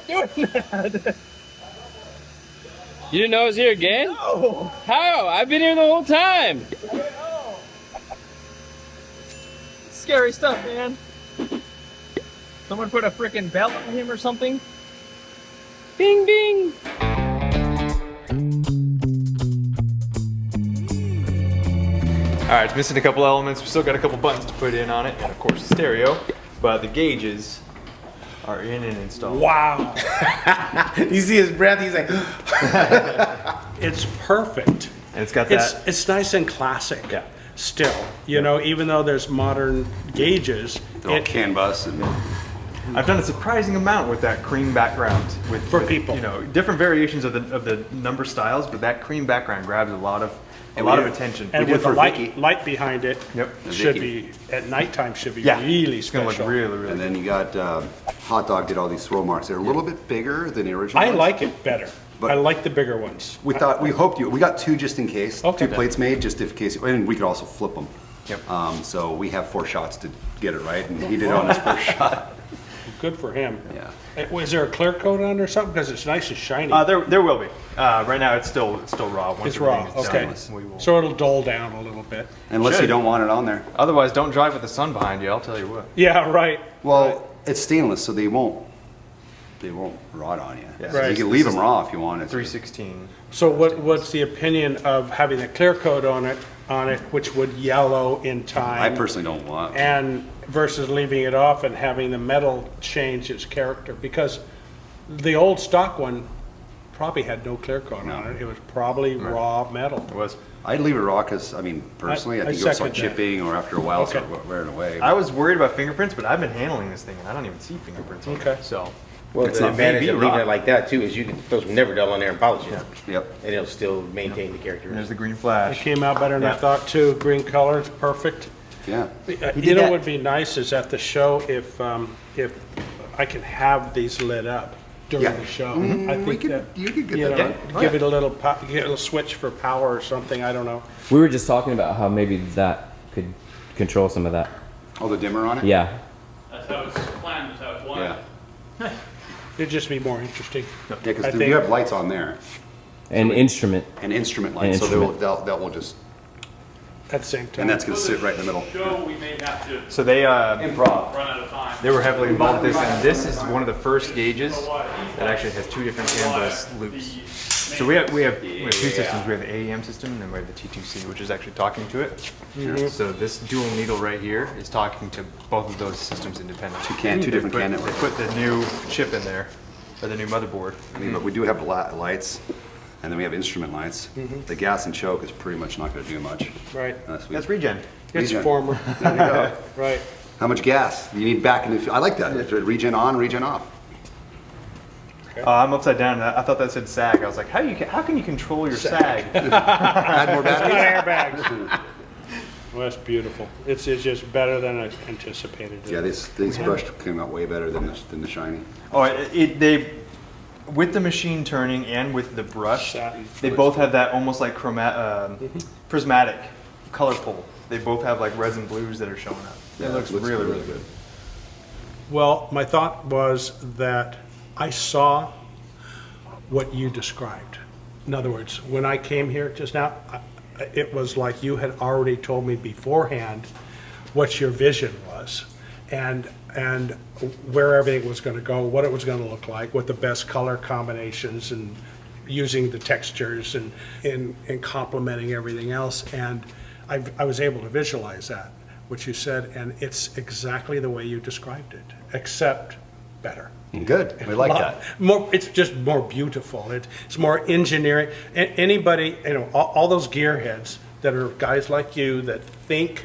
Quit doing that. You didn't know I was here again? No. How? I've been here the whole time. Scary stuff, man. Someone put a freaking belt on him or something. Bing, bing. All right, it's missing a couple elements. We still got a couple buttons to put in on it, and of course the stereo. But the gauges are in and installed. Wow. You see his breath, he's like... It's perfect. And it's got that. It's nice and classic. Yeah. Still, you know, even though there's modern gauges, They're all CAN bus and... I've done a surprising amount with that cream background. For people. You know, different variations of the number styles, but that cream background grabs a lot of attention. and did with the for light, Vicky. light behind it, Yep. should Vicky. be at nighttime should be Yeah, really it's gonna special. look really, really. And then you got Hot Dog did all these swirl marks. They're a little bit bigger than the original I ones. like it better. But- I like the bigger ones. We thought, we hoped you, we got two just in case. Okay. Two plates made just in case, and we could also flip them. Yep. So we have 4 shots to get it right, and he did it on his first shot. Good for him. Yeah. Was there a clear coat on or something? Because it's nice and shiny. There will be. Right now it's still raw. Once It's raw. everything Okay. is done, we will. So it'll dull down a little bit. Unless you Should. don't want it on there. Otherwise, don't drive with the sun behind you. I'll tell you what. Yeah. Right. Well, it's stainless, so they won't rot on you. Yeah. So Right. you can leave them raw if you want it. 316. So what's the opinion of having a clear coat on it, which would yellow in time? I personally don't want. And versus leaving it off and having the metal change its character, because the old stock one probably had no clear coat on it. It was probably raw metal. It was. I'd leave it raw because, I mean, personally, I I think it'll start second that. chipping or after a while Okay. start wearing away. I was worried about fingerprints, but I've been handling this thing and I don't even see fingerprints. On Okay. it, so. Well, It's the not advantage maybe of leaving rock. it like that too is you can throw some never dull on there and polish it, Yep. and it'll still maintain the character. And there's the green It flash. came out better than I Yeah. thought too. Green color is perfect. Yeah. You did know that- what would be nice is at the show if I can have these lit up during Yeah. the show. Mm, I we think could- that, you could get you that know, done. Oh, give yeah. it a little get a little switch for power or something. I don't know. We were just talking about how maybe that could control some of that. Oh, the dimmer on it? Yeah. That's how it's planned, that's how it's wanted. Yeah. It'd just be more interesting. Yeah, I because think- you have lights on there And instrument. and instrument lights, so instrument. that will just, At the same time. and that's going to sit right in the middle. Show, we may have to So they Improv. run out of time. they were heavily involved with this, and this is one of the first gauges that actually has 2 different CAN bus loops. So we have 2 systems. We have the AEM system and then we have the T2C, which is actually talking to it. So this dual needle right here is talking to both of those systems independently. Two different CAN They networks. put the new chip in there, or the new motherboard. I mean, but we do have lights, and then we have instrument lights. The gas and choke is pretty much not going to do much. Right. That's regen. It's Regen. former. There you go. Right. How much gas you need back in the? I like that. It's regen on, regen off. I'm upside down. I thought that said sag. I was like, how can you control your sag? Add more Got batteries. airbags. Well, that's beautiful. It's just better than I anticipated. Yeah, these brushed came out way better than the shiny. Oh, they with the machine turning and with the brush, Satin. they both have that almost like prismatic color pull. They both have like reds and blues that are showing up. Yeah, It looks really, really good. Well, my thought was that I saw what you described. In other words, when I came here just now, it was like you had already told me beforehand what your vision was and where everything was going to go, what it was going to look like, what the best color combinations and using the textures and complementing everything else. And I was able to visualize that, what you said, and it's exactly the way you described it, except better. Good. We like that. More, it's just more beautiful. It's more engineering. Anybody, all those gearheads that are guys like you that think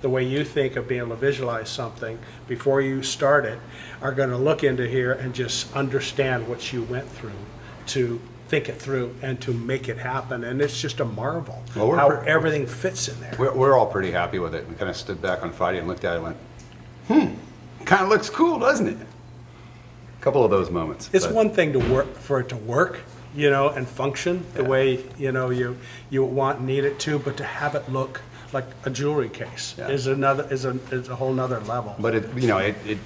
the way you think of being able to visualize something before you start it are going to look into here and just understand what you went through to think it through and to make it happen. And it's just a marvel Well, how everything fits in there. We're all pretty happy with it. We kind of stood back on Friday and looked at it and went, kind of looks cool, doesn't it? A couple of those moments. It's but- one thing to work for it to work, and function the way you want and need it to, but to have it look like a jewelry case Yeah. is a whole nother level. But it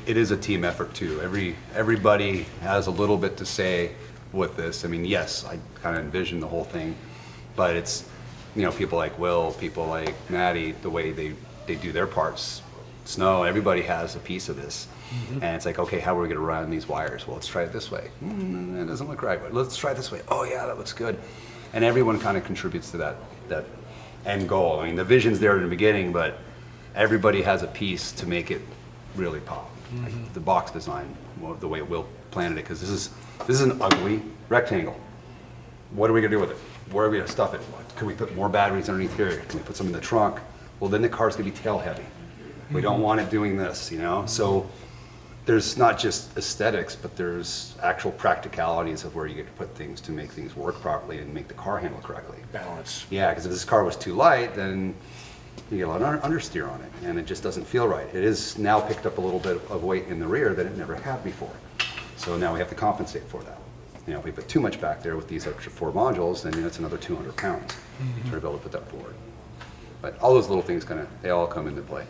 is a team effort too. Everybody has a little bit to say with this. I mean, yes, I kind of envision the whole thing, but it's, people like Will, people like Maddie, the way they do their parts. Snow, everybody has a piece of this. And it's like, okay, how are we going to run these wires? Well, let's try it this way. That doesn't look right, but let's try it this way. Oh yeah, that looks good. And everyone kind of contributes to that end goal. I mean, the vision's there in the beginning, but everybody has a piece to make it really pop. Like the box design, the way Will planned it, because this is an ugly rectangle. What are we going to do with it? Where are we going to stuff it? Can we put more batteries underneath here? Can we put some in the trunk? Well, then the car's going to be tail heavy. We don't want it doing this, So there's not just aesthetics, but there's actual practicalities of where you get to put things to make things work properly and make the car handle correctly. Balance. Yeah, because if this car was too light, then you get a lot of understeer on it, and it just doesn't feel right. It is now picked up a little bit of weight in the rear that it never had before. So now we have to compensate for that. If we put too much back there with these extra 4 modules, then it's another 200 pounds to be able to put that forward. But all those little things they all come into play.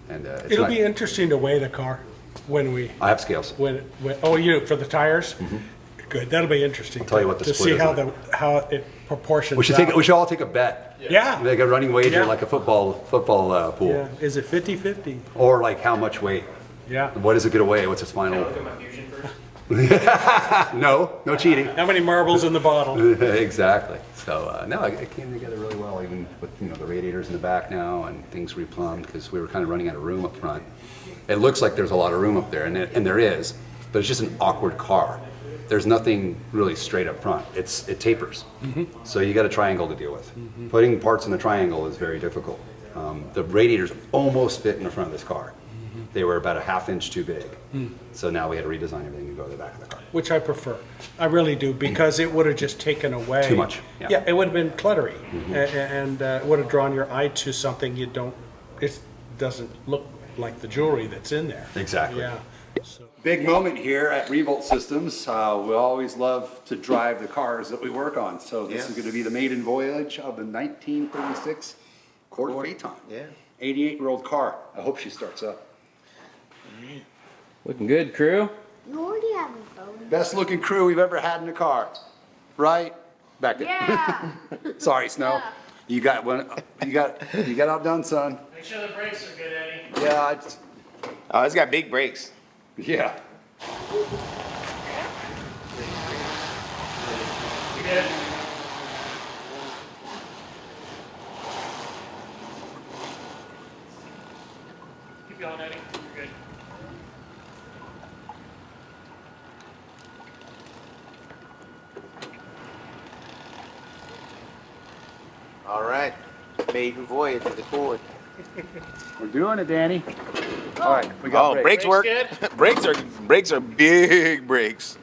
And It'll be interesting to weigh the car when we. I have scales. When you for the tires. Good. That'll be interesting. I'll tell you what the to split see is how like. how it proportions. We should all take a bet. Yeah. Like a running wager, Yeah. like a football pool, Yeah. Is it 50-50? or like how much weight. Yeah. What is it going to weigh? What's its final? Look at my fusion first. No cheating. How many marbles in the bottle? Exactly. So no, it came together really well, even with the radiators in the back now and things replumbed because we were kind of running out of room up front. It looks like there's a lot of room up there, and there is, but it's just an awkward car. There's nothing really straight up front. It tapers, so you got a triangle to deal with. Putting parts in the triangle is very difficult. The radiators almost fit in the front of this car. They were about a ½ inch too big, so now we had to redesign everything to go to the back of the car. Which I prefer. I really do, because it would have just taken away. Too much, yeah. Yeah, it would have been cluttery, and it would have drawn your eye to something it doesn't look like the jewelry that's in there. Exactly. Yeah. So. Big moment here at Revolt Systems. We always love to drive the cars that we work on. So this is going to be the Maiden voyage of the 1936 Court Phaeton. Yeah. 88-year-old car. I hope she starts up. Looking good, crew. You already have a phone. Best looking crew we've ever had in a car. Right? Back there. Yeah. Sorry, Snow. Yeah. You got one. You got outdone, son. Make sure the brakes are good, Eddie. Yeah. Oh, it's got big brakes. Yeah. You good? Keep going, Eddie. You're good. All right. Maiden voyage of the Court. We're doing it, Danny. All right. We got Oh, brakes work. Brakes brakes are big brakes.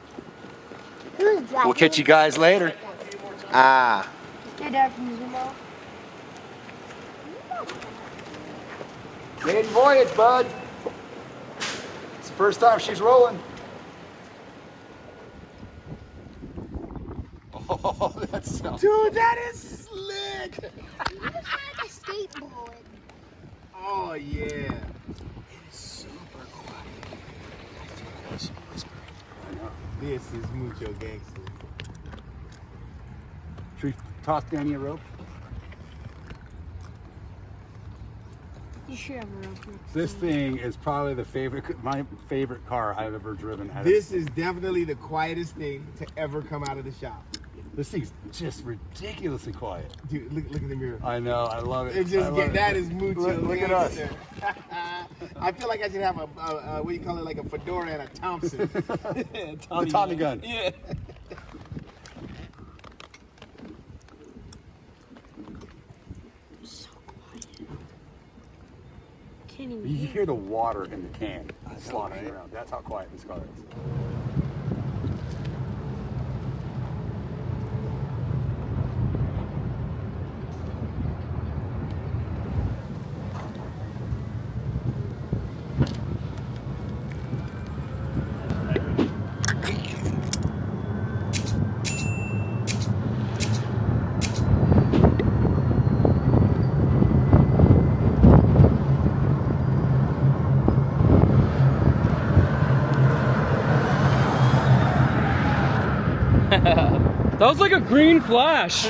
Who's driving? We'll catch you guys later. Ah. Your dad can zoom out. Maiden voyage, bud. It's the first time she's rolling. Oh, that sounds. Dude, that is slick! You just had a skateboard. Oh, yeah. It is super quiet. I feel like I should be whispering. This is mucho gangster. Should we toss Danny a rope? You should have a rope. This thing is probably my favorite car I've ever driven. This is definitely the quietest thing to ever come out of the shop. This thing's just ridiculously quiet. Dude, look in the mirror. I know, I love it. It just that is mucho. Look at us. I feel like I should have a what do you call it, like a fedora and a Thompson. The Tommy gun. Yeah. So quiet. Can't even You hear. hear the water in the can sloshing around. That's how quiet this car is. That was like a green flash.